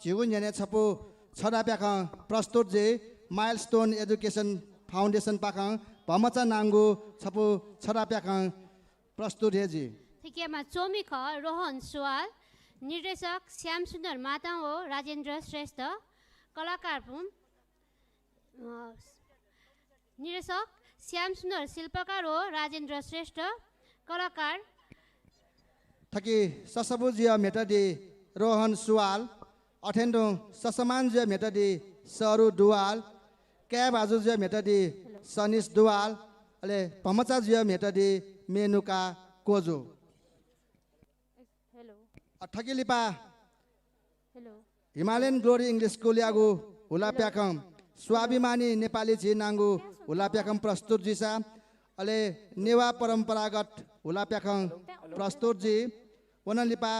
जिगुन जने छपु छडा प्याखा प्रस्तुत जे माइलस्टोन एजुकेसन फाउन्डेसन पाखा भमचा नाङ्गु छपु छडा प्याखा प्रस्तुत हे जी थिकेमा चोमी ख रोहन सुवाल निर्देशक श्याम सुन्दर माता हो राजेन्द्र श्रेष्ठ कलाकार हुन् निर्देशक श्याम सुन्दर शिल्पकार हो राजेन्द्र श्रेष्ठ कलाकार थकी ससबुजिया मेटडी रोहन सुवाल अठेन्डो ससमानजिया मेटडी सरू दुवाल क्याब आजुजिया मेटडी सनिस दुवाल अले भमचाजिया मेटडी मेनुका कोजो हेलो ठकिलिपा hello Himalayan Glory English School यागु हुला प्याकम स्वाभिमानी नेपाली झी नाङ्गु हुला प्याकम प्रस्तुत जिसा अले नेवा परम्परागत हुला प्याकम प्रस्तुत जी वनलिपा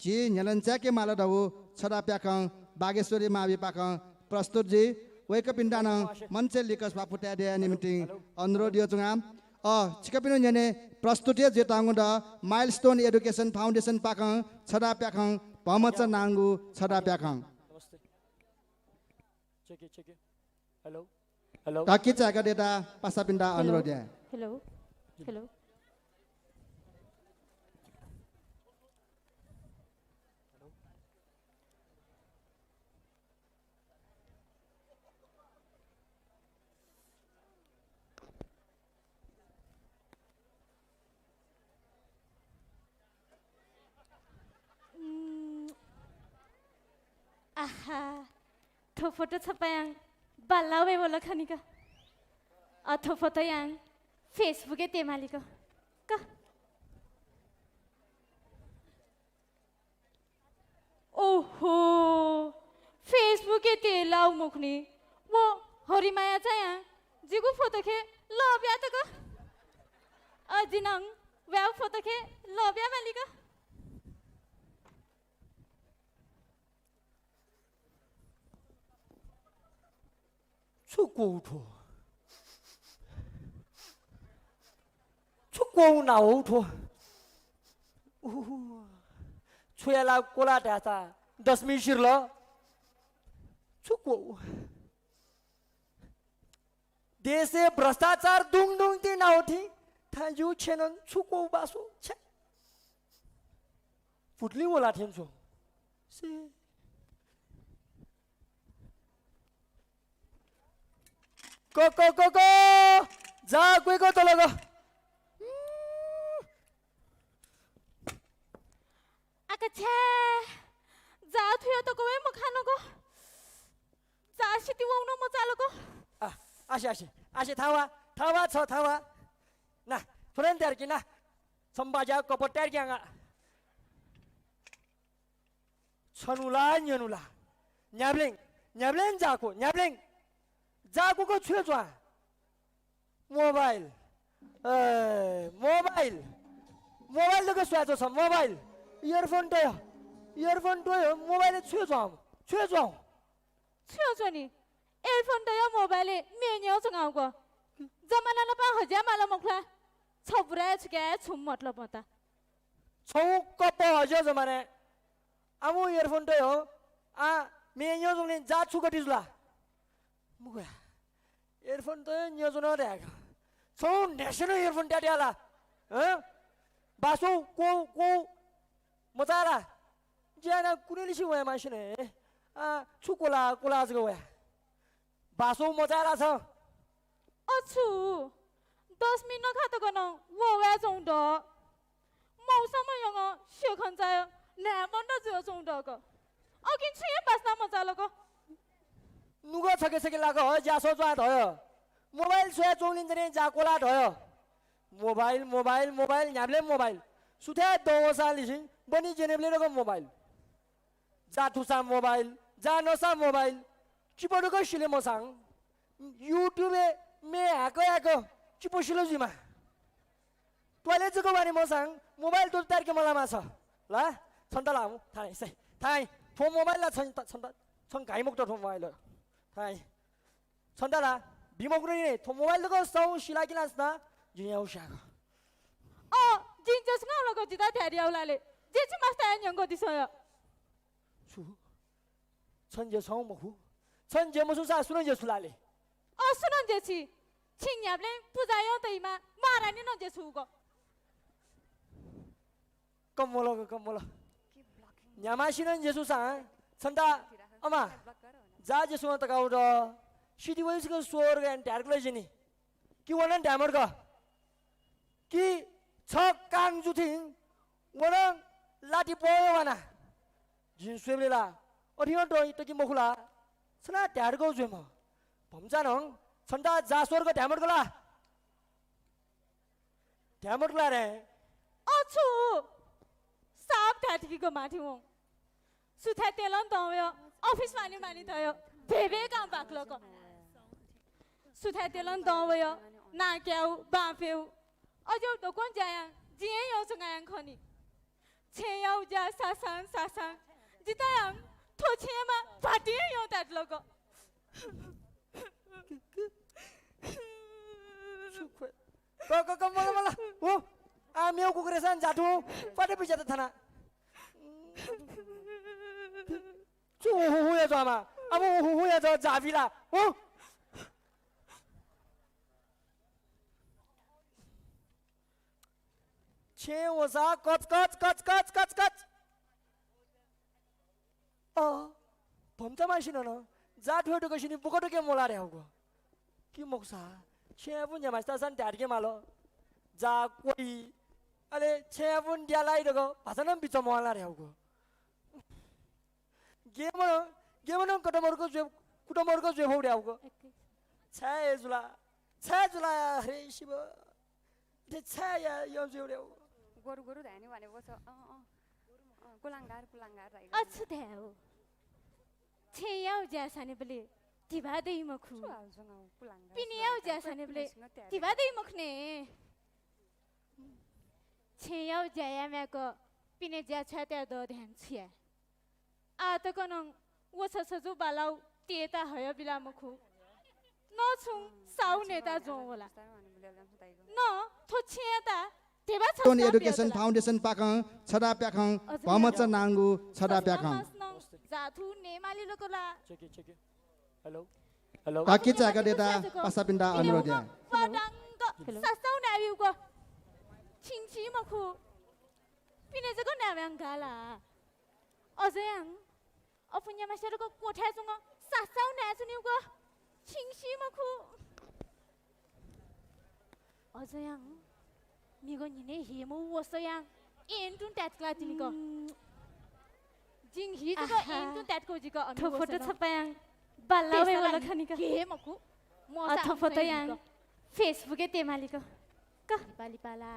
झी न्यालन्च्याके मालडहु छडा प्याकम बागेश्वरी मावि पाकम प्रस्तुत जी वेक पिण्डान मञ्चे लिकस बापुट्या दे निमिति अनुरोध यो जुङाम छिकपिनु न्याने प्रस्तुति जेताङ्गु द माइलस्टोन एजुकेसन फाउन्डेसन पाकम छडा प्याकम भमच नाङ्गु छडा प्याकम नमस्ते चेक हेलो हेलो काकी चाका डेटा पासा पिण्डा अनुरोध या हेलो हेलो आहा थो फोटो छपायां बालावे बोला खानिका अथो फोटो यां फेसबुके तेमालिको का ओहो फेसबुके ते लाउ मुखनी वो हरिमाया चाया जिगु फोटो खे लब्या त को अजिनङ व्याउ फोटो खे लब्या मालिका 축구 나오토 छोयाला कोला ढाचा 10 मिनट शिरल 축구 देशे भ्रष्टाचार दुङ दुङ ती नाउथि थाजु छेनन 축구 बासो छे फुटली होला थिन्छु से को जा कोही को तल गो आकाछा जा थियो त कोवे म खानको जा सिति वउन म चालको आशे थावा छ थावा ना फ्रेन्ड त्यार कि ना सम्बाजा कपट त्यार क्याङा छनुला न्यनुला न्याब्लेङ जाको को छुए जुआ मोबाइल तो सुआ छ मोबाइल इयरफोन तो मोबाइल छुए जुआ नि एयरफोन त यो मोबाइल मेन्यो जंगाउको जमाना न पा हजा माला मखला छपुरा छके छुम मतलब मता छौ कप हजा जमाने आमु इयरफोन त हो आ मेन्यो जंगले जा छुकटिजुला मुगा इयरफोन तो न्योजन रहेगा छौ नेशनल इयरफोन ट्याट्याला बासो को मचाला ज्याना कुनै लिसी वया मान्छे छुकोला जको वया बासो मचाला छ अछु 10 मिनट खातो गन वो वया जौं द मौसम यङ शेखन जाय ना मन्द जो जौं द क अकिन छिए बासना मचालको नुगो छके लागो हो जासो ज्वा धयो मोबाइल सोया चोलिन जने जाकोला धयो मोबाइल न्याब्ले मोबाइल सुथे दोसा लिसि बनी जेनेब्ले रको मोबाइल जाथुसा मोबाइल जानोसा मोबाइल चिपडको शिले मसाङ युट्युब मे हाको चिपोसिलो जिमा टोयलेट जको बारे मसाङ मोबाइल तो तार के मला माछ ल छन्तला हु थाइ फो मोबाइल ला छन गाइ मुक्त ठो मोबाइल थाइ छन्तला बिमोग्रनी थो मोबाइल को सौ शिला किलास ना जियाउ शाको जिन जस गाउला गति ता थ्यारी आउलाले जे चाहिँ मास्ता याङ गति सय छु 천재 성 먹고 천재 무슨 사 수는 제 술라래 수는 제치 칭яб래 부자요 데이마 마라니는 제 수고 껌몰라 냐마시는 예수상 선다 엄마 자 예수는 따가우더 시디워스가 수어가 달글러지니 기원은 담을까 기 적강주팅 원은 라디 보여와나 진수에라 어디가 더 이따기 먹을라 선아 달고 주마 범자는 선다 자수어가 담을까라 담을까래 어추 साफ ठाठी को माथि हूँ सुथा तेलन तो हो ऑफिस मानी तो हो बेबे काम बाकलो को सुथा तेलन तो हो ना क्या हो बापे हो अजो तो कौन जाया जिये यो संगायं खनी छे यो जा सासान जिता यंग तो छे मा पार्टी यो ताटलो को मला ओ आम्ही कुकरेसान जाठू फाटे पिछात थाना चो हो या जामा अब हो या जा जाविला ओ छे वसा कच भमता मासिन न जाठू तो कशिनी बुकटो के मोला रे होगो की मोक्सा छे बुन जमास्ता सान त्यारके मालो जा कोई अरे छे बुन दियालाई दगो भाषानम बिचो मोला रे होगो गेमनो कुटमरको जे हो रे होगो छे जुला हरे शिव ते छे या यो जे रे होगो गोरु धानी भनेको छ कुलांगार राइ अच्छा देव छे याउ जासाने बले तिबा देई मखु कुलांगार पिनी याउ जासाने बले तिबा देई मखने छे याउ जाया मेको पिने जा छाते दो ध्यान छिया आ त कनं वो ससजु बालाउ तेता हय बिला मखु न छु साउ नेता जो होला न थो छियाता तेबा छ टोन एडुकेसन फाउन्डेसन पाखं छडा प्याखं भमच नांगु छडा प्याखं जाथु नेमाली लोकला चेके हेलो काकी चाका डेटा पासापिन्डा अनुरोध या पडंग ससाउ नाबिउको छिंछि मखु पिने जको नाब्यां गाला अजयां अपुन्या मासेरको कोठा जुंग ससाउ नाजुनिउको छिंछि मखु अजयां मिगो निने हेमो वसयां एन्टुन ट्याटक्ला तिनीको जिङ हिजको एन्टुन ट्याटको जिको अनि फोटो छपायां बाल्लावे वाला खनिका के मखु अथ फोटो यां फेसबुके तेमालीको क पाली पाला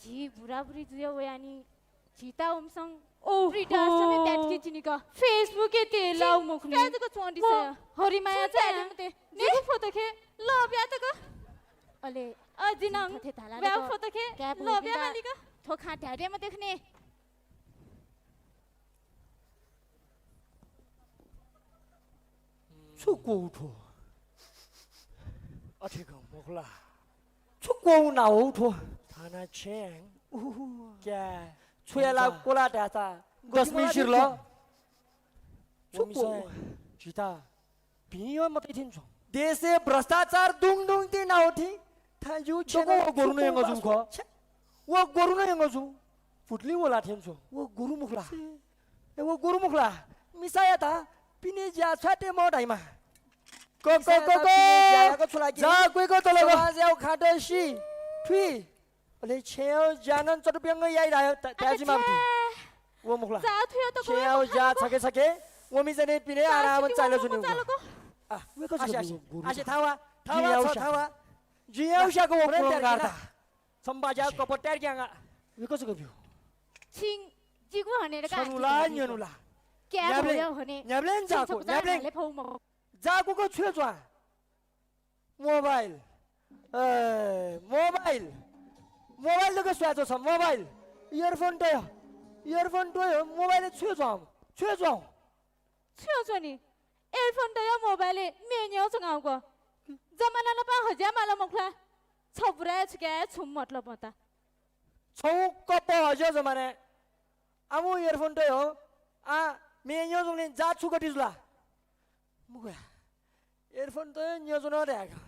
जी बुरा बुरी जुयो वयानी जीता ओमसंग ओ रिटास समे ट्याटकी जिनीको फेसबुके तेलाउ मुखने ट्याटको छोंडी छ हरिमाया चाहिँ ने फोटो खे लब्या तको अले अजिनङ थे ताला ब्या फोटो खे लब्या मालिका थो खाट्यारे म देख्ने 축구 우토 어떻게 먹을라 축구 나오토 하나 chen क्या छुयाला कोला डासा गस्मी शिरलो 축구 지다 비요 못해 tinjo देशे भ्रष्टाचार दुङ ती नाउथि थाजु छको गोरुनो यंग जुखो वो गोरुनो यंग जु फुटली वला थिन्जो वो गुरु मुखला मिसाया था पिने जा छाटे मोडाइमा को जा कोइको तलगो जाउ खाटे सी थुई अले छेउ जानन चटुप्यंग याइ रायो त्याजि मामति वो मुखला जा थुयो त छेउ जा छके वो मिजने पिने आराम चाइलो जुनि आशे थावा जियाउ शाको ओपन गर्दा सम्बाजा कपट्यार ग्याङा विकस गब्यो छिङ जिगु हनेर का छनुला न्यनुला क्या भयो हने न्याब्लेन जाको न्याब्लेन जाको को छुयो ज्वा मोबाइल दको स्वाजो छ मोबाइल इयरफोन टयो मोबाइल छुयो नि एयरफोन त यो मोबाइल मेन्यो सँगाउको जमाना न पा हजा माला मखला छपुरा छके छुम मतलब मता छौ कप हजो जमाने आमु इयरफोन टयो आ मे न्यो जोंने जा छु गति जुला मुगा इयरफोन तो न्यो जोन रहेगा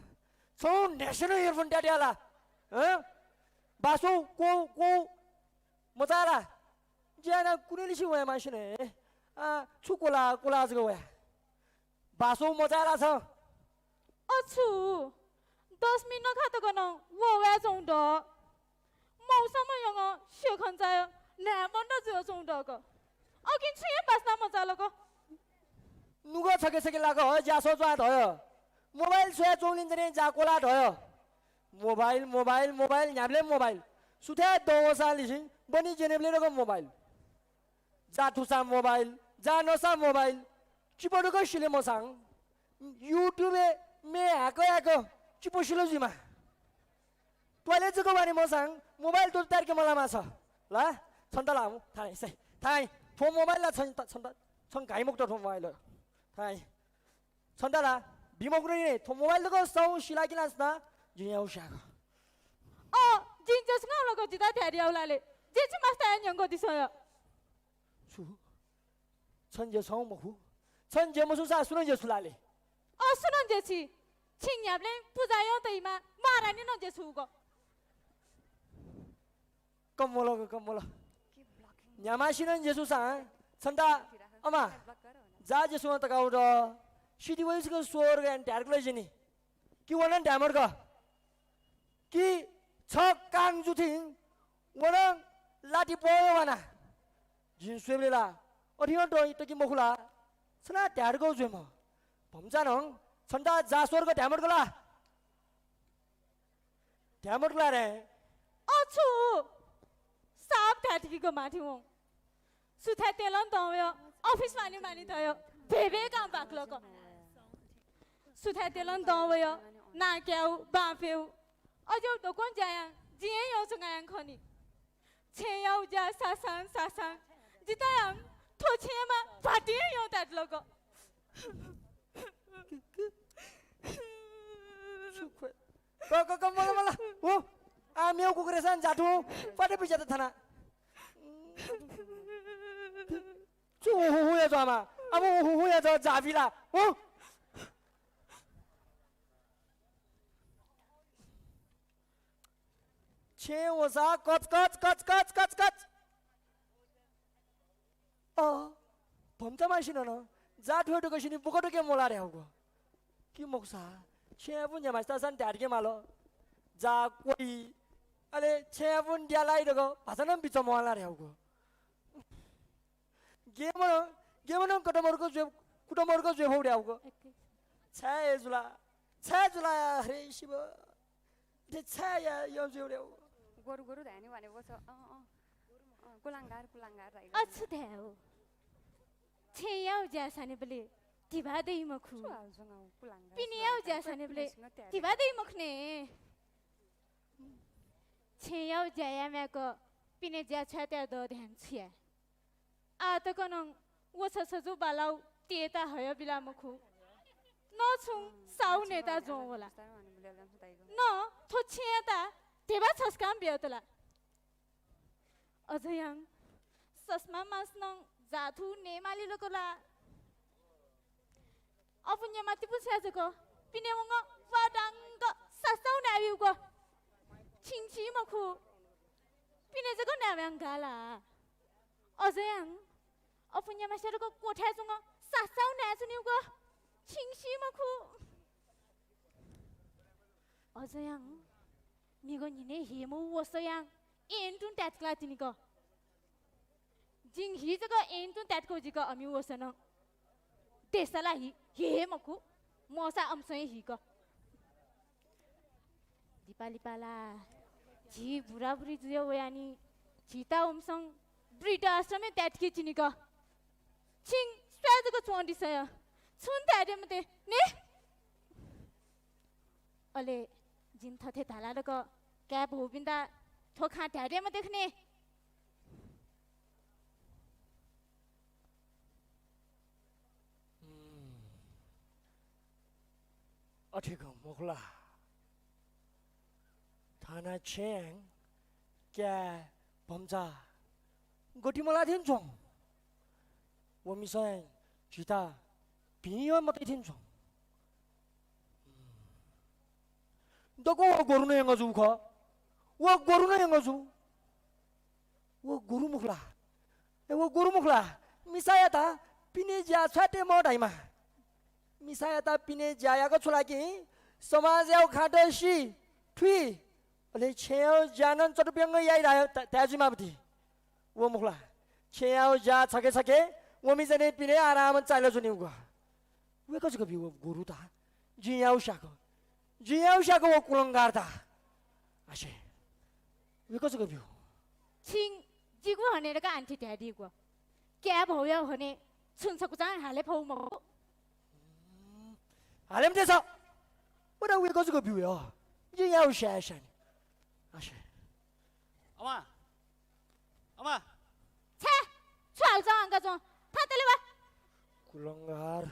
सो नेशनल इयरफोन ट्याट्याला बासो को मजाला ज्याना कुनै लिसी वया मान्छेने छु कोला जको वया बासो मजाला छ अछु 10 मिनट खातो गनो वो वे जों द मौसम यंग शेखन जाय ना मन जो जों द ग अकिन छे पासना मजा लग 누가 저게 라고 자서 줘 더요 모바일 쇠 종린들이 자고라 더요 모바일 냐블레 모바일 수태 도살리신 बनी जेनेबले रको मोबाइल जा तुसा मोबाइल जा नसा मोबाइल चिपड़ो को शिले मोसांग यूट्यूब में आको चिपो शिलो जिमा टॉयलेट को बारे मोसांग मोबाइल तो तार के मला मासा ला छन्ता लामु थाई थो मोबाइल ला छन गाई मुक्त थो मोबाइल थाई छन्ता ला बिमोग्री थो मोबाइल को सौ शिला किलासना जिया उशाको 진짜 승하로 거지다 대리아울라래 제치 마스터 연거 디서요 수 천재 성우 뭐후 천재 무슨 사 수는 제 술라래 수는 제치 칭야블레 부자요 데이마 마라니 너 제수고 껌몰라 냐마시는 예수상 천다 어마 자 제수는 따가우더 시디워이스 그 수어르간 다르글레지니 기원은 다머가 기 छकाङ जुथिङ वरङ लाठी पोयो वना जिन स्वेबलेला अठिन टकी मखुला सना ट्याडको जुम भमजानङ छन्दा जासोरको ढ्यामडकोला रे अछु साप थाटिको माथि हो सुथा तेलन दयो अफिस मानी थयो भेबे काम बाक्लोको सुथा तेलन दयो नाक्याउ बाफेउ अजो तो कौन जाया जिये यो संगायं खनी छेयाउ जा सासां जितायं थो छेमा फाटी यो तात लोको मला ओ आम्याउ कुकरेसान जाठु फाटे पिजात थाना छु हो या जामा अब हो या जा जाबिला ओ छे वसा कच भमता मासिन न जा ठोटो कसिनी बुकटो के मोला रे होगो कि मोक्सा छे बुन जमास्ता सन ट्याडके मालो जा कोई अरे छे बुन दियालाई रगो भाषानम बिच मोला रे होगो गेमन कटमरको जे हो रे होगो छे जुला हरे शिव ते छाया यो जे रे होगो गोरु धानी भनेको छ कुलाङ्गार राई अच्छु देऊ छेयाउ जासाने बले तिबा देई मखु कुलाङ्गार पिनियाउ जासाने बले तिबा देई मखने छेयाउ जाया मेको पिने जा छात्या द ध्यान छिया आ त कनङ वो ससजु बालाउ तेता हय बिला मखु न छु साउ नेता जो होला न थो छेता तेबा छस्काम बियतला अझयाङ सस्मा मास्नङ जाथु नेमाली लोकला अपुन्य माति पुछाजको पिनेवङ वाडाङ सस्ताउ नाबिउको छिङछि मखु पिने जको नाब्याङ गाला अझयाङ अपुन्य मासेरको कोठासँग सस्ताउ नाचुनिउको छिङछि मखु अझयाङ मिगो निने हेमु वसयाङ एन्टुन ट्याटक्ला तिनीको जिङ हिजको एन्टुन ट्याटको जिको अमि वसन त्यसला हेमखु मसा अम्सै हिको दिपाली पाला जी बुराबुरी जुयो वयानी छिता उमसङ ब्रिट आश्रमे ट्याटकी चिनीको छिङ स्वाजको चोन्डिसय छुन ट्याटे मते ने अले जिन थथे धालाको क्याब होबिन्दा थोखा ट्याडेमा देख्ने अठेको मोखला थाना छेङ क्या भमजा गोटी मला थिन जों 我们说其他平原没得听从。都跟我고르는 영어 주 거， 我고르는 영어 주， 我고르木啦，我고르木啦，米萨亚达比你家穿的毛大嘛，米萨亚达比你家呀个出来给，什么要看的戏，推，而且要家人做的别个也来带去嘛不的，我木啦，且要家查给，我们这里比你阿拉们摘了做牛个，为个这个比我고르 다， 只要下个。जियाउ शाको वो कुलंगार था आशे वे कसो गयो 칭 지구 하네가 안티 대디고 क्या भयो भने सुनसको जान हाले फौ म हालेम दे서 뭐라 왜 कसो गयो जियाउ शाशान आशे अमा छे छाल जांगा जो थातेले वा कुलंगार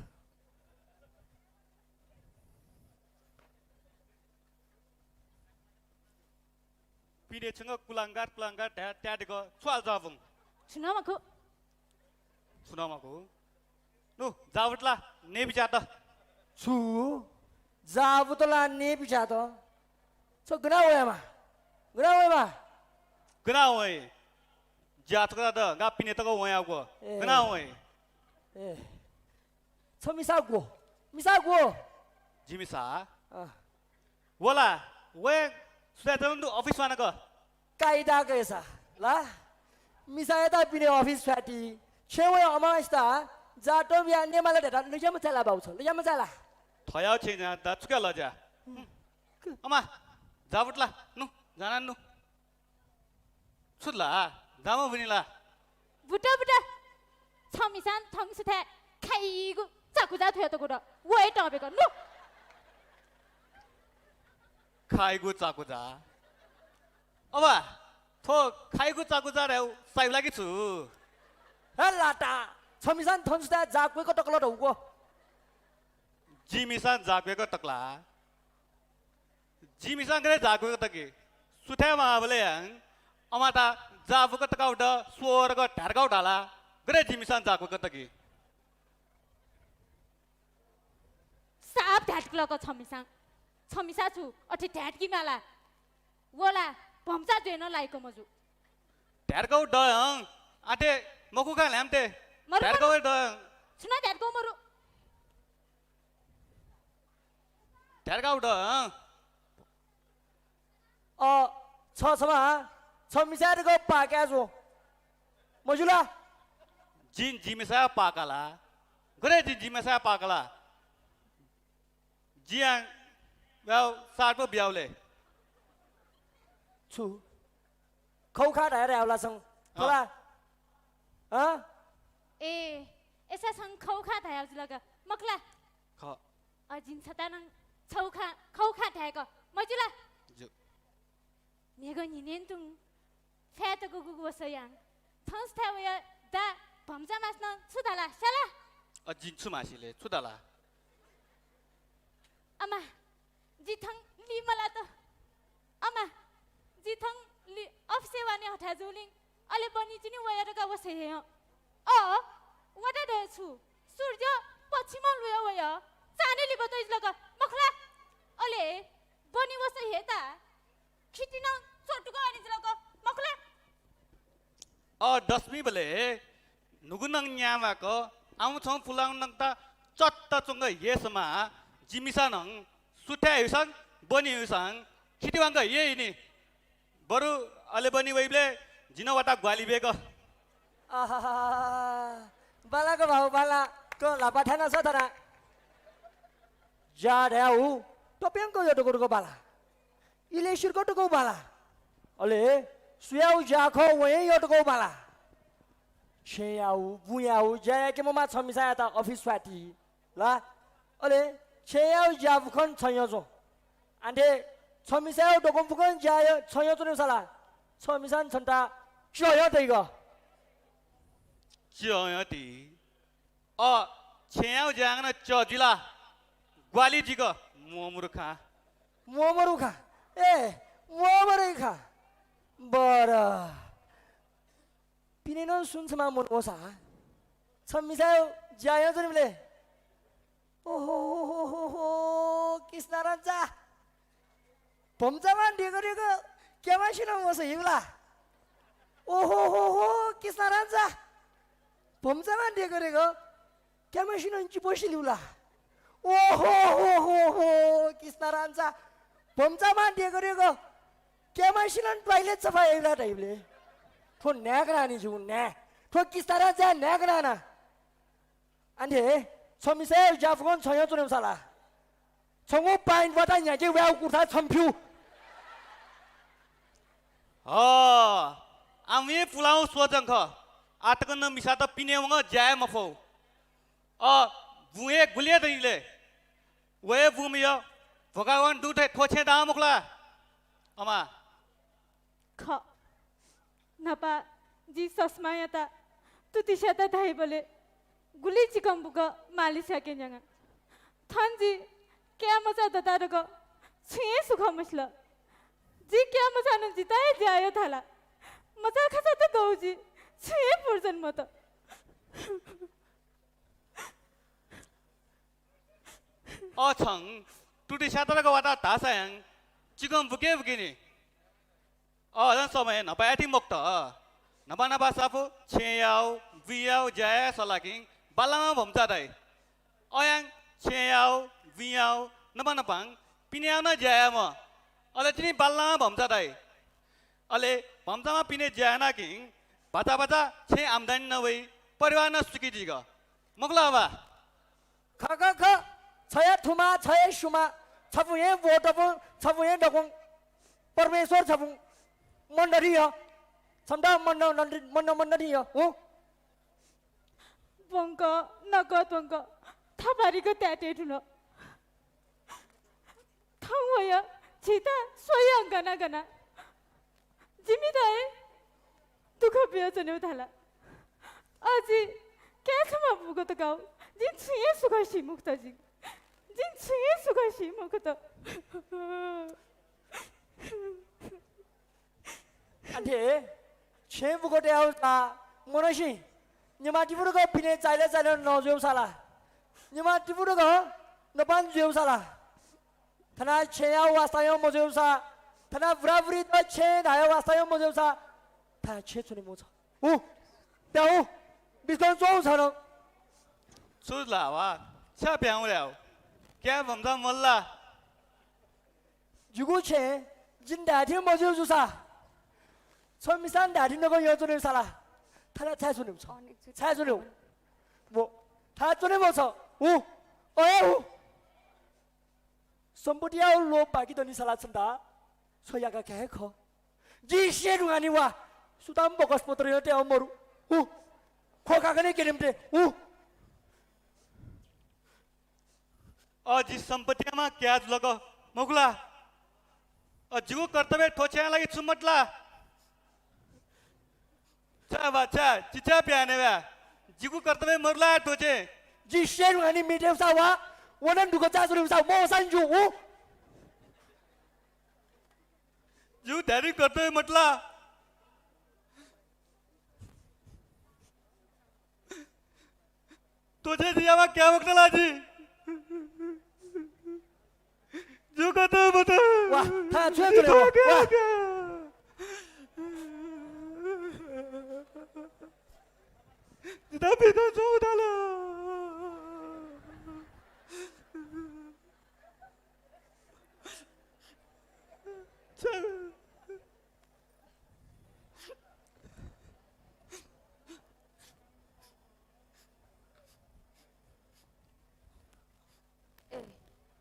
पिने छंग कुलांगार त्याडेको स्वाल जावं सुनामाको सुनामाको नु जावटला ने बिचात 수 자부돌라 네 비자도 저 그나오야마 गना होय जातकदा द गा पिने तको होयाको गना होय 예 처미사고 미사고 जिमिसा 아 वला वे सुदातन ऑफिस वानाको कायदा कैसा ला मिसायता पिने ऑफिस फाटी छेवे अमास्ता जाटो बिया नेमाला डेटा लैजाम चला बाउ छ लैजाम चला थया छैन द चुका लजा अमा जावटला नु जानान नु सुला दामो बनिला बुटा छमिसान थङसुथे खाइगु चाकुजा थयो त गुड वइ टबेको नु खाइगु चाकुजा अबा थो खाइगु चाकुजा रे साइब लागि छु लाटा छमिसान थन्सुता जाकुको टकलो ढौको जिमिसान जागवेको टकला जिमिसान गरे जागवेको तके सुथे माबले हं अमाता जाबुको टकाउट स्वरको ढारगाउ ढाला गरे जिमिसान जागवेको तके साप ढाटक्लको छमिसा छु अठे ढाटकी माला वला भम्चा जेन लाइको मजु ढारगाउ ड हं आटे मकुका ल्यामते ढारगाउ ड सुना ढाटको मरु ढारगाउ ड हं छमा छमिसाको पाक्याजो मजुला जिमिसा पाकाला गरे जिमिसा पाकाला जियां व्याउ साटो ब्याउले छु खौखा ढाएर आउला सं थोला ए एसा सं खौखा थाया जुलगा मकला ख अजिन छतानङ खौखा थाएको मजुला जो मेगो निनेन्तुङ फ्यातको गुगु वसयाङ थन्स थावया दा भम्जा मास्न सुदाला सला अजिन्छु मासिले छुदाला अमा जिथङ लिमला त अमा जिथङ लि अफसे वाने हटा जुलिङ अले बनि जिनि वयारका वसय वटा देछु सूर्य पश्चिम लुया वया चाने लिबो त इजलगा मखला अले बनि वसय हेता खिटिन चोटुको अनि इजलगा मखला दसमी बले नुगुनङ न्यामाको आउँछौँ फुलाङ नङता चट्ट चुङ्ग येसमा जिमिसानङ सुठ्या हुसङ बनि हुसङ खिटिवाङ ये नि बरु अले बनि वइबले जिनवटा ग्वाली बेको आहा बालाको भाउ बाला को लापाठाना छ तरा जा ऱ्याउ टप्याङको यो टुकुरको बाला इलेसिरको टुकौ बाला अले सुयाउ जाखो वही यो टुकौ बाला छेयाउ बुयाउ जाके ममा छमिसा त अफिस फाटी ला अले छेयाउ जाफखन छयजो आन्टे छमिसाउ डोकमफुकन जायो छयजो ने साला छमिसान छन्टा चयो तैगो च्यति छेयाउ जाङ न चजिला ग्वाली जिको मोमुरुखा मोमरुखा ए मोमरुखा बर पिनेन सुन्छमा मन ओसा 천미사요 지아요 저님래 오호호호호 키스나란자 범자만 리그리그 개마시는 모습 이구라 오호호호 키스나란자 범자만 리그리그 개마시는 지보실이구라 오호호호호 키스나란자 범자만 리그리그 개마시는 toilet सफाई इगला टाइपले तो नैगरानी जो नै तो किस तरह से नैगराना अंधे समिसे जाफगन छयो चुने साला छंगो पाइन वता न्याजे वेव कुथा छम्फ्यु आमी पुलाउ सोजंख आटकन मिसा त पिने वंग जाय मफो बुए गुलिया दइले वे बुमियो भगवान दुटे थोछे दा मुखला अमा ख नपा जी सस्माया ता तू तिशाता धाई बोले गुली चिकम बुका मालिश के जंगा थान जी क्या मजा दता रगो छे सुखा मसला जी क्या मजा न जिताए जायो थाला मजा खसा तो गौ जी छे पुरजन मत छङ टुटी सातरको वाता तासायङ चिकम बुके बुकिनी लन समय नपायाथि मोक्त नपा नपा साफु छेयाउ बियाउ जाय सलाकिङ बालामा भम्चा दाइ अयाङ छेयाउ बियाउ नपा नपाङ पिन्याउ न जाय म अले तिनी बालामा भम्चा दाइ अले भम्चामा पिने जाय ना किङ बाचा बाचा छे आमदानी नभई परिवार न सुकी दिग मोक्ला बा ख ख ख छया थुमा छया सुमा छपुए वोटपु छपुए डकुङ परमेश्वर छपुङ मंडरी हो समझा मंडरी हो बंको नगद बंको थाबारी को त्याटे ठुलो थांवया चिता स्वयं गना गना जिम्मेदार दुख बिया जने उठाला अजी क्या छमा बुको त गाउ जिन छुए सुखसी मुक्त जी जिन छुए सुखसी मुक्त 안돼全部个掉다 뭐너시 니마 디부르가 비네 잘래 잘래 넣어줘 살아 니마 디부르가 너반 줘 살아 타나 체야 왔어요 뭐줘 사 타나 브라브리 또체 나요 왔어요 뭐줘 사다 체촌이 뭐죠 오 야오 미스터 조 사람 수라와 차병了क्या भम्जा मल्ला जुगो छे जिन दाथि 뭐줘 사 천미산 나리너거 여전을 살아 타나 차순이 쳐 차순이 뭐다 전에 뭐서 오 어우 somebody 로 빠기더니 살았습니다 소야가 개커 지시에로 아니와 수단 먹었어 보더니 때 어머루 오 코가가네 게림데 오 जिस संपत्तियामा क्या लगा मोगला जिगु कर्तव्य ठोचे लागि चुमटला चा बाचा चिचा प्याने वा जिगु कर्तव्य मरला ठोचे 지시에로 아니 미대사와 원한 누가 자수를 사 모산주 오 जिगु धारी कर्तव्य मटला तुझे दियावा क्या मकला जी जो कर्तव्य बता 와 다 최근에 와 tapi tak sudah lah.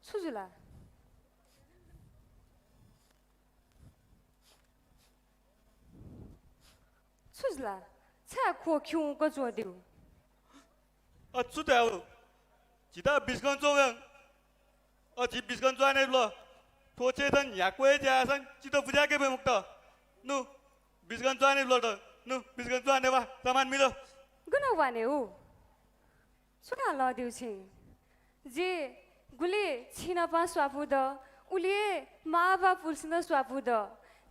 수질아 수질아 차 코키운 거 줘디로 sudah. Kita biskan cowok. Ji biskan cowok ni lo. Toce dan yakwe jasan. Kita puja ke bemukta. Nu biskan cowok ni lo tu. Nu biskan cowok ni wah. Saman milo. guna wane o suka la diu ching je gule china pa swapu da उले मावा पुल्सिन स्वापुद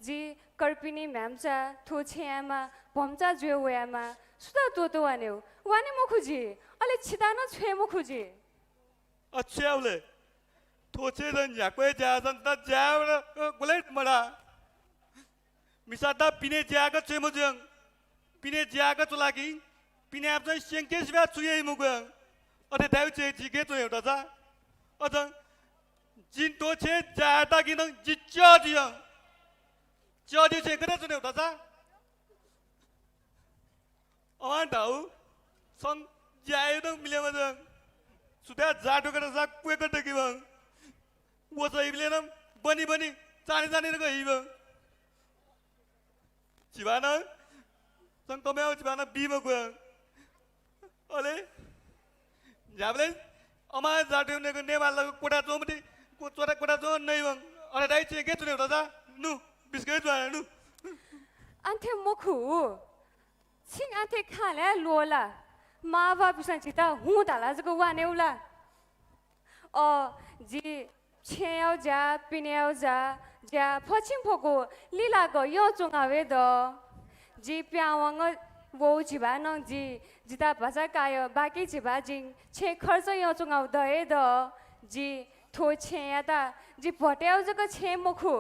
जी कर्पिनी म्याम्चा थोछेयामा भम्चा ज्वेवयामा 수다 또또 와네요. 와네 모쿠지. 알레 치다노 최 모쿠지. Acheule. Toche dan yakwe jasan ta jawa gulai mara. Misata pine jaga chemojang. Pine jaga tulagi. Pine apsa sengke swa chuye mugang. Ade dau che jige to euta sa. Ada jin toche jata ginang jicha jiang. Jadi che kare to euta sa. Aman tau sang jaya dong milih macam. Sudah jatuh kena sak kue kena ki bang. Buat saya beli nam bani cani nak kau bang. Cibana sang komel cibana bima kau. Oleh jable aman jatuh ni kau ni malah kuda tu mesti kuda tu naik bang. Oleh dah cekik tu ni rasa nu biskuit tu nu. 안테 모쿠. 칭 안테 칼에 로라. 마바 비싼 지다 후달라 저거 와네울라. 지 체여자 비네여자 자 퍼칭포고 리라고 여종아웨도 지 뼈왕어 वो जिबा नंग जिदा बाजा कायो बाकी जिबा जिंग छे खर्च यो चुंगाव दए द जी थो छे यादा जी भटेव जग छे मुखु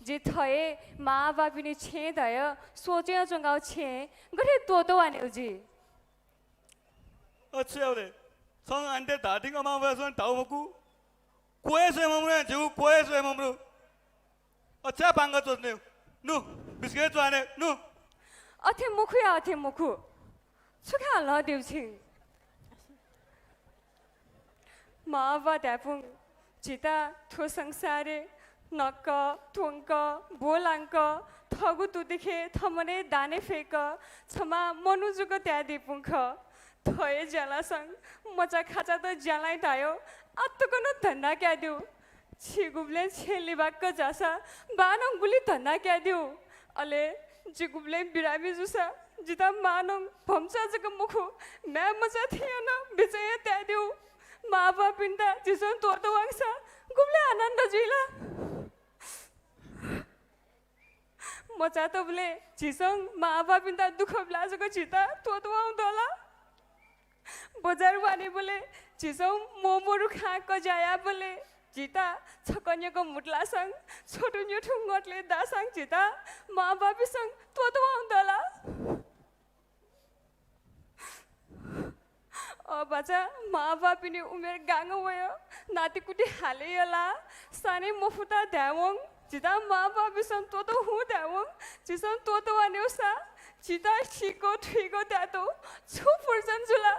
जी थए माँ बापिनी छे दय सोचे यो चुंगाव छे गरे तो वाने जी अच्छा वाले संग अंडे दादी का माँ वैसे ताऊ मुकु कोई से मम्रे जो कोई से मम्रो अच्छा पांगा तो नु बिस्किट तो आने नु अथे मुखुया अथे मुखु सुखा ल देउछि मावा दापुङ जिता थो संसारे नक थोंक बोलांक थगु तुदेखे थमने दाने फेक छमा मनुजुग त्या दिपुंख थए जलासंग मजा खाचा त जलाइ दायो अत्तकनो धन्ना क्या दिउ छिगुबले छेली बाक्क जासा बानङ गुली धन्ना क्या दिउ अले जिगुबले बिरामी जुसा जिता मानङ भम्चा जग मुखु मैं मजा थियो न बिचय त्या दिउ माँ बाप इंदा जिसन तो वांगसा गुबले आनंद जिला मजा तो बोले जिसन माँ बाप इंदा दुख ब्ला जग जिता तो वांग दोला बजार वानी बोले जिसन मोमोरु खा को जाया बोले जिता छकन्य को मुटला संग छोटु न्युठु ngotले दा संग जिता माँ बाप संग तो वांग दोला बाचा माँ बापिनी उमेर गांग वयो नाती कुटी हाले यला साने मफुता दावंग जिता माँ बापी सन तो हु दावंग जिसन तो वानेउसा जिता छिको ठिको दातो छु फुर्सन जुला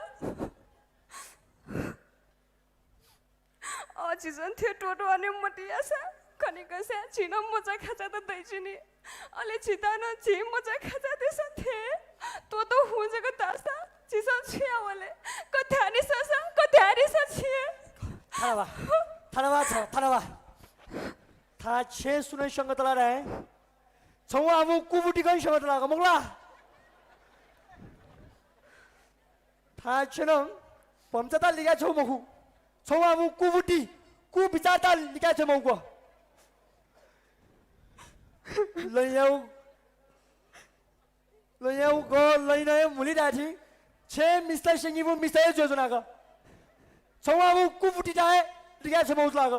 जिसन थे टोटो वाने मटियासा कनिकसा छिन मजा खाचा त दैछिनी अले जिता न जी मजा खाचा देसा थे तो हु जग तासा जिसन छिया वाले कथानी सा छिए थानावा था छे सुने संग तला रहे छौ आमु कुबुटी गन संग तला गमला था छन पमचता लिगा छौ मखु छौ आमु कुबुटी कु बिचाता लिगा छौ मखु लयौ गो लैनै मुली दाथि छे मिस्टर सिंगिबु मिस्टर जोजनागा छौआबु कुबुटी जाए लिगा छ बहुत लाग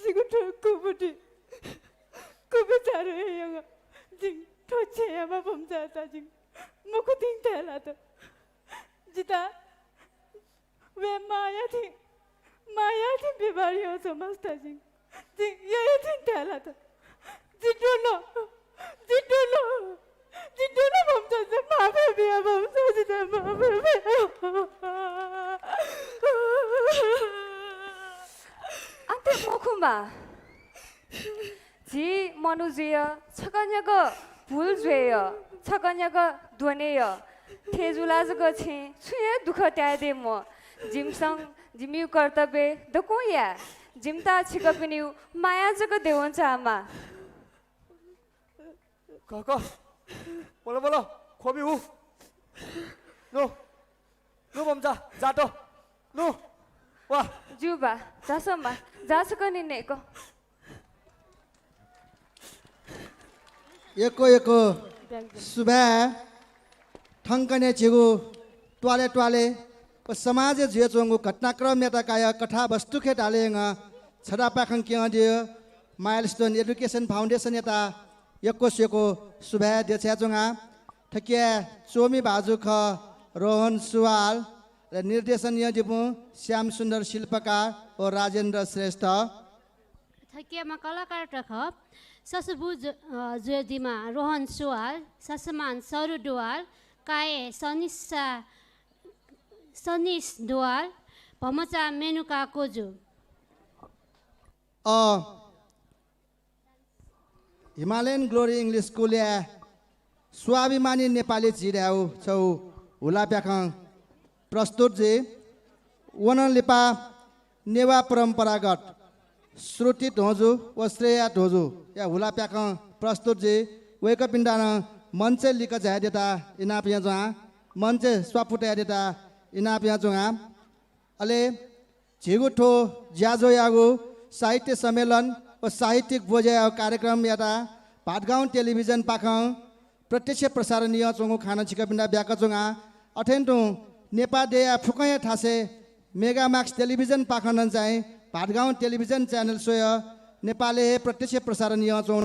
जिगु ठो कुबुटी कुबे चारे यंग जिंग ठो छेमा बमजा ता जिंग मुकु दिन तेला त जिता वे माया थी बीमारी हो समझता जी ये थी तेला त जिडोनो बमजा से माफे बिया बमजा जिता माफे 안테 모쿠마 지 मनुजिय छकन्यको भुल जोय छकन्यको ध्वनेय थेजुलाजको छे छुए दुख त्यादे म जिमसंग जिमिउ कर्तव्य दकोया जिमता छिकपिनिउ माया जको देवन्छ आमा काका बोलो खोबी हु नो बमजा जातो नो वाह जुबा जासम्मा जासको निनेको एको सुबह ठंकने छिगु ट्वाले समाज जियो चोंगु घटनाक्रम यता काय कथा वस्तु खे डालेंग छडा पाखं के दियो माइलस्टोन एजुकेशन फाउंडेशन यता एको सुबह देछ्या चोंगा ठकिया चोमी बाजु ख रोहन सुवाल र निर्देशन य दिपु श्याम सुन्दर शिल्पकार और राजेन्द्र श्रेष्ठ थकियामा कलाकार रख ससबु ज्योतिमा रोहन सुवाल ससमान सरू डुवाल काए सनिस डुवाल भमचा मेनुका कोजु हिमालयन ग्लोरी इंग्लिश स्कूल या स्वाभिमानी नेपाली जिराउ छौ हुला प्याखं प्रस्तुत जे वनलिपा नेवा परम्परागत श्रुति ढोजु व श्रेया ढोजु या हुला प्याखं प्रस्तुत जे वेक पिण्डान मञ्चे लिक जाय देता इनापिया जहा मञ्चे स्वाफुटा देता इनापिया जहा अले झिगुठो ज्याजो यागु साहित्य सम्मेलन व साहित्यिक बोझे कार्यक्रम यता भाटगाउँ टेलिभिजन पाखं प्रत्यक्ष प्रसारण य चोंगु खाना छिका पिण्डा ब्याक चोंगा अथेन्टु नेपाल देया फुकय ठासे मेगा मैक्स टेलिभिजन पाखन चाहिँ भाटगाउँ टेलिभिजन च्यानल सोय नेपाली प्रत्यक्ष प्रसारण य चोंग